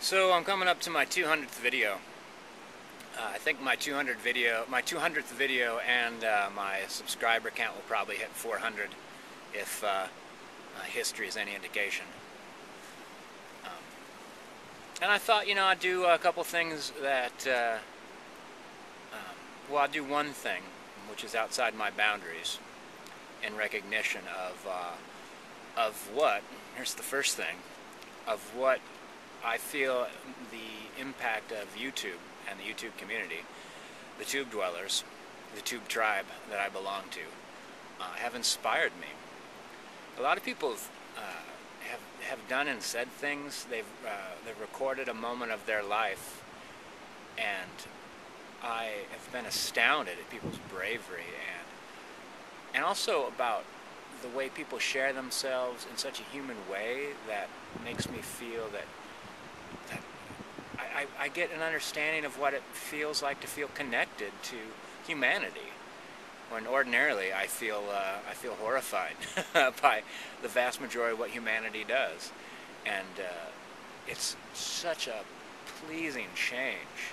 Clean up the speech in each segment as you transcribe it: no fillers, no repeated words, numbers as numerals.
So I'm coming up to my 200th video. I think my 200th video and my subscriber count will probably hit 400 if history is any indication. Um, and I thought, I'd do a couple things that, well, I'll do one thing, which is outside my boundaries, in recognition of what, here's the first thing, of what I feel the impact of YouTube and the YouTube community, the tube dwellers, the tube tribe that I belong to, have inspired me. A lot of people have done and said things. They've recorded a moment of their life, and I have been astounded at people's bravery and also about the way people share themselves in such a human way that makes me feel that I get an understanding of what it feels like to feel connected to humanity, when ordinarily I feel horrified by the vast majority of what humanity does. And it's such a pleasing change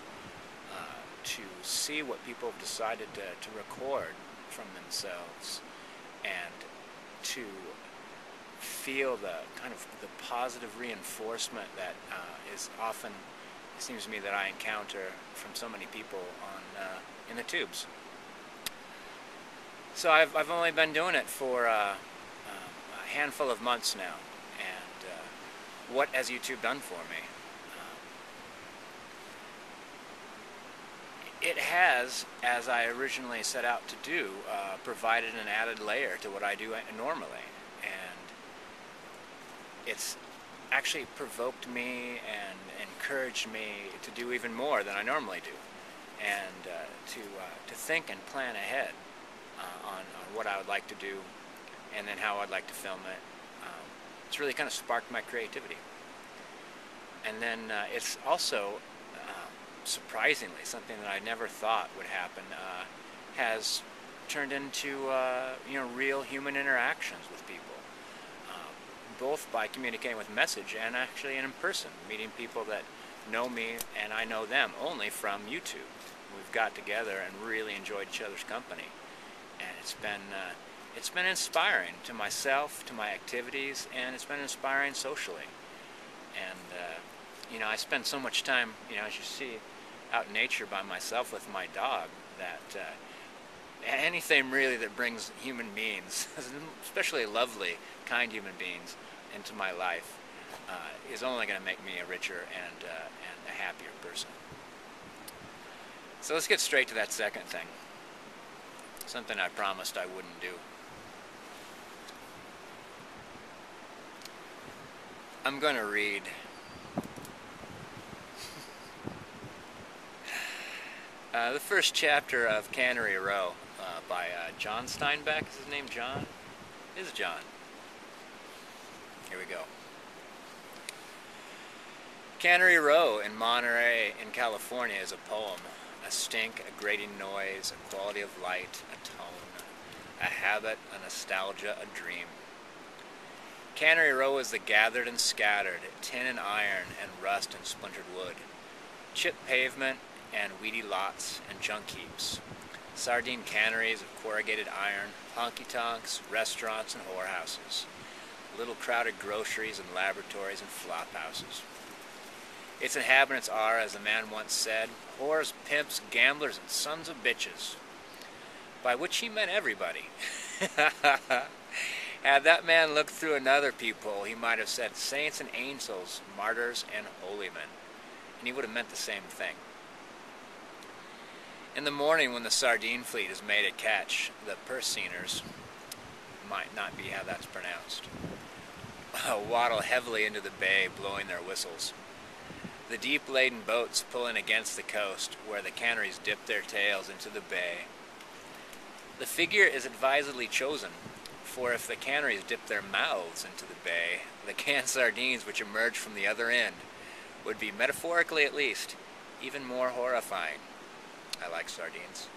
to see what people have decided to record from themselves, and to feel the kind of the positive reinforcement that is often, it seems to me, that I encounter from so many people on in the tubes. So I've only been doing it for a handful of months now, and what has YouTube done for me? It has, as I originally set out to do, provided an added layer to what I do normally, and it's actually provoked me and encouraged me to do even more than I normally do, and to think and plan ahead on what I would like to do, and then how I'd like to film it. It's really kind of sparked my creativity. And then it's also, surprisingly, something that I never thought would happen, has turned into real human interactions with people, both by communicating with message and actually in person, meeting people that know me and I know them only from YouTube. We've got together and really enjoyed each other's company, and it's been inspiring to myself, to my activities, and it's been inspiring socially. And I spend so much time, as you see, out in nature by myself with my dog, that anything really that brings human beings, especially lovely, kind human beings, into my life is only going to make me a richer and a happier person. So let's get straight to that second thing, something I promised I wouldn't do. I'm going to read the first chapter of Cannery Row by John Steinbeck. Is his name John? It is John. Here we go. Cannery Row in Monterey in California is a poem, a stink, a grating noise, a quality of light, a tone, a habit, a nostalgia, a dream. Cannery Row is the gathered and scattered tin and iron and rust and splintered wood, chipped pavement and weedy lots and junk heaps, sardine canneries of corrugated iron, honky-tonks, restaurants and whorehouses, little crowded groceries and laboratories and flop houses. Its inhabitants are, as a man once said, whores, pimps, gamblers, and sons of bitches, by which he meant everybody. Had that man looked through another peephole, he might have said saints and angels, martyrs and holy men, and he would have meant the same thing. In the morning, when the sardine fleet is made a catch, the purse-seiners, might not be how that's pronounced, waddle heavily into the bay, blowing their whistles. The deep-laden boats pulling against the coast, where the canneries dip their tails into the bay. The figure is advisedly chosen, for if the canneries dip their mouths into the bay, the canned sardines which emerge from the other end would be, metaphorically at least, even more horrifying. I like sardines.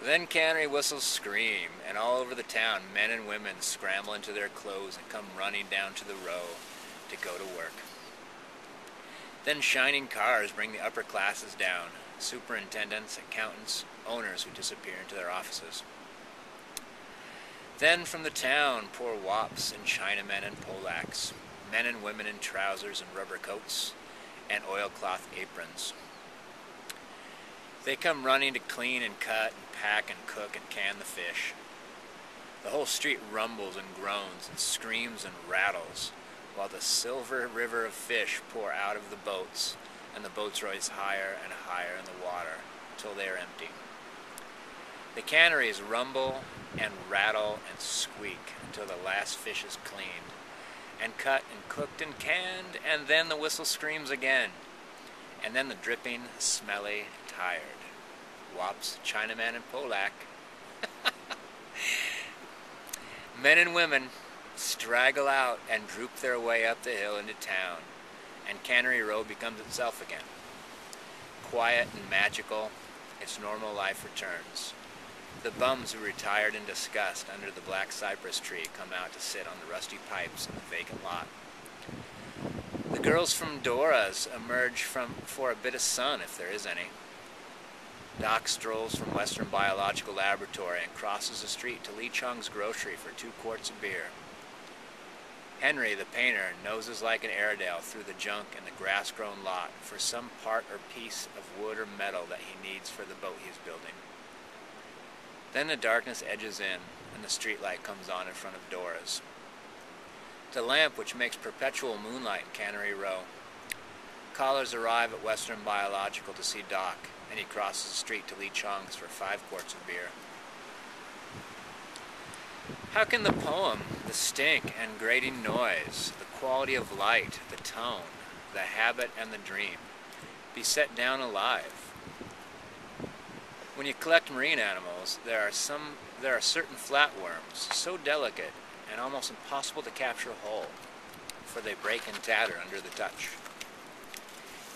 Then cannery whistles scream, and all over the town men and women scramble into their clothes and come running down to the row to go to work. Then shining cars bring the upper classes down, superintendents, accountants, owners who disappear into their offices. Then from the town pour wops and Chinamen and Polacks, men and women in trousers and rubber coats, and oilcloth aprons. They come running to clean and cut and pack and cook and can the fish. The whole street rumbles and groans and screams and rattles, while the silver river of fish pour out of the boats, and the boats rise higher and higher in the water till they are empty. The canneries rumble and rattle and squeak until the last fish is cleaned, and cut and cooked and canned, and then the whistle screams again, and then the dripping, smelly, tired wops, Chinaman and Polak, men and women straggle out and droop their way up the hill into town, and Cannery Row becomes itself again. Quiet and magical, its normal life returns. The bums who retired in disgust under the black cypress tree come out to sit on the rusty pipes in the vacant lot. The girls from Dora's emerge for a bit of sun, if there is any. Doc strolls from Western Biological Laboratory and crosses the street to Lee Chung's grocery for 2 quarts of beer. Henry, the painter, noses like an Airedale through the junk in the grass-grown lot for some part or piece of wood or metal that he needs for the boat he is building. Then the darkness edges in, and the streetlight comes on in front of Dora's. The lamp which makes perpetual moonlight in Cannery Row. Callers arrive at Western Biological to see Doc, and he crosses the street to Lee Chung's for 5 quarts of beer. How can the poem, the stink and grating noise, the quality of light, the tone, the habit and the dream, be set down alive? When you collect marine animals, there are certain flatworms so delicate and almost impossible to capture whole, for they break and tatter under the touch.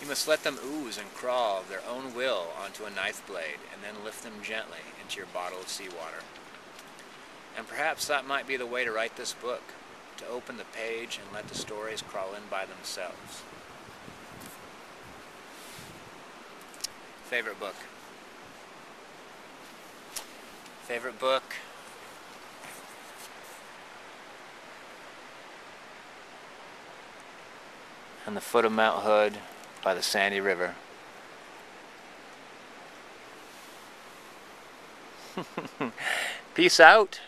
You must let them ooze and crawl of their own will onto a knife blade, and then lift them gently into your bottle of seawater. And perhaps that might be the way to write this book, to open the page and let the stories crawl in by themselves. Favorite book? Favorite book? On the Foot of Mount Hood by the Sandy River. Peace out.